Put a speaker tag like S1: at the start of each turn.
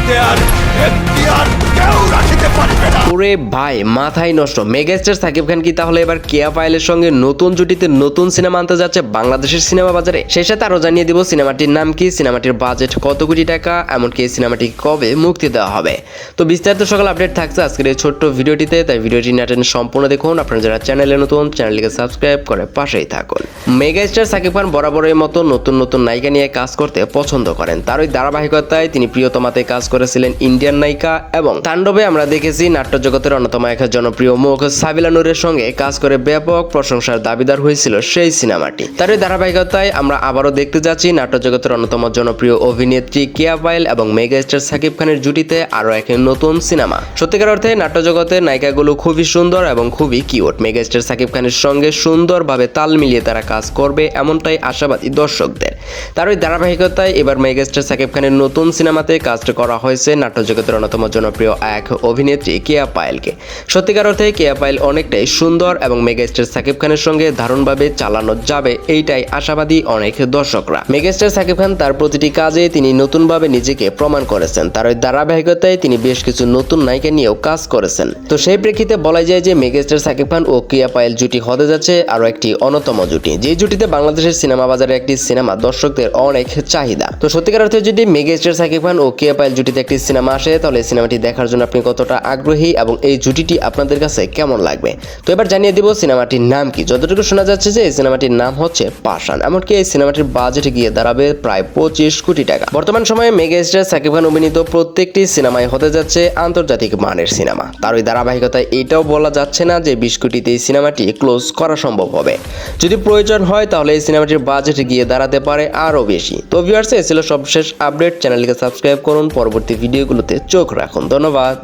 S1: হাতে আর এখতিয়ার কেউ রাখিতে পারবে না।
S2: ওরে ভাই মাথায় নষ্ট, মেগাস্টার সাকিব খান কি তাহলে এবার কেয়া পায়েলের সঙ্গে নতুন জুটিতে নতুন সিনেমা আনতে যাচ্ছে বাংলাদেশের সিনেমা বাজারে? সেই সাথে আরো জানিয়ে দিব সিনেমাটির নাম কি, সিনেমাটির বাজেট কত কোটি টাকা, এমনকি এই সিনেমাটি কবে মুক্তি দেওয়া হবে। তো বিস্তারিত সকল আপডেট থাকছে আজকের এই ছোট্ট ভিডিওটিতে, তাই ভিডিওটি না টেনে সম্পূর্ণ দেখুন। আপনারা যারা চ্যানেলে নতুন, চ্যানেলটিকে সাবস্ক্রাইব করে পাশেই থাকুন। মেগাস্টার সাকিব খান বরাবরের মতো নতুন নতুন নায়িকা নিয়ে কাজ করতে পছন্দ করেন। তার ওই ধারাবাহিকতায় তিনি প্রিয়তমাতে কাজ করেছিলেন ইন্ডিয়ান নায়িকা, এবং তাণ্ডবে আমরা দেখেছি নাট্য জগতের অন্যতম এক জনপ্রিয় মুখ সাবিলা নূরের সঙ্গে কাজ করে ব্যাপক প্রশংসার দাবিদার হয়েছিল সেই সিনেমাটি। তার ওই ধারাবাহিকতায় আমরা আবারও দেখতে যাচ্ছি নাট্য জগতের অন্যতম জনপ্রিয় অভিনেত্রী কেয়া পায়েল এবং মেগাস্টার সাকিব খানের জুটিতে আরো এক নতুন সিনেমা। সত্যিকার অর্থে নাট্য জগতের নায়িকাগুলো খুবই সুন্দর এবং খুবই কিউট। মেগাস্টার সাকিব খানের সঙ্গে সুন্দরভাবে তাল মিলিয়ে তারা কাজ করবে এমনটাই আশাবাদী দর্শকদের। তার ওই ধারাবাহিকতায় এবার মেগাস্টার সাকিব খানের নতুন সিনেমাতে কাজ করা হয়েছে নাট্য জগতের অন্যতম জনপ্রিয় এক অভিনেত্রী কেয়া পায়েলকে। সত্যিকার অর্থে কেয়া পায়েল অনেকটাই সুন্দর এবং মেগাস্টার সাকিব খানের সঙ্গে দারুণভাবে চালানো যাবে এইটাই আশাবাদী অনেক দর্শকরা। মেগাস্টার সাকিব খান তার প্রতিটি কাজে তিনি নতুনভাবে নিজেকে প্রমাণ করেছেন। তার ওই ধারাবাহিকতায় তিনি বেশ কিছু নতুন নায়িকা নিয়েও কাজ করেছেন। তো সেই প্রেক্ষিতে বলা যায় যে মেগাস্টার সাকিব খান ও কেয়া পায়েল জুটি হতে যাচ্ছে আরো একটি অন্যতম জুটি, যে জুটিতে বাংলাদেশের সিনেমা বাজারে একটি সিনেমা দর্শকদের অনেক চাহিদা। তো সত্যিকার অর্থে যদি মেগাস্টার সাকিব খান ও কেয়া পায়েল জুটিতে একটি সিনেমা আসে তাহলে সিনেমাটি দেখার জন্য আপনি কতটা আগ্রহী এবং এই জুটিটি আপনাদের কাছে কেমন লাগবে। তো এবার জানিয়ে দিব সিনেমাটির নাম কি। যতটুকু শোনা যাচ্ছে যে এই সিনেমাটির নাম হচ্ছে পাশান, এমনকি এই সিনেমাটির বাজেট গিয়ে দাঁড়াবে প্রায় 25 কোটি টাকা। বর্তমান সময়ে মেগাস্টার সাকিব খান অভিনীত প্রত্যেকটি সিনেমায় হতে যাচ্ছে আন্তর্জাতিক মানের সিনেমা। তার ওই ধারাবাহিকতায় এটাও বলা যাচ্ছে না যে 20 কোটিতে এই সিনেমাটি ক্লোজ করা সম্ভব হবে। যদি প্রয়োজন হয় তাহলে এই সিনেমাটির বাজেট গিয়ে দাঁড়াতে পারে আরও বেশি। তো ভিউয়ার্স, এই ছিল সবশেষ আপডেট। চ্যানেলটিকে সাবস্ক্রাইব করুন, পরবর্তী ভিডিওগুলোতে চোখ রাখুন। ধন্যবাদ।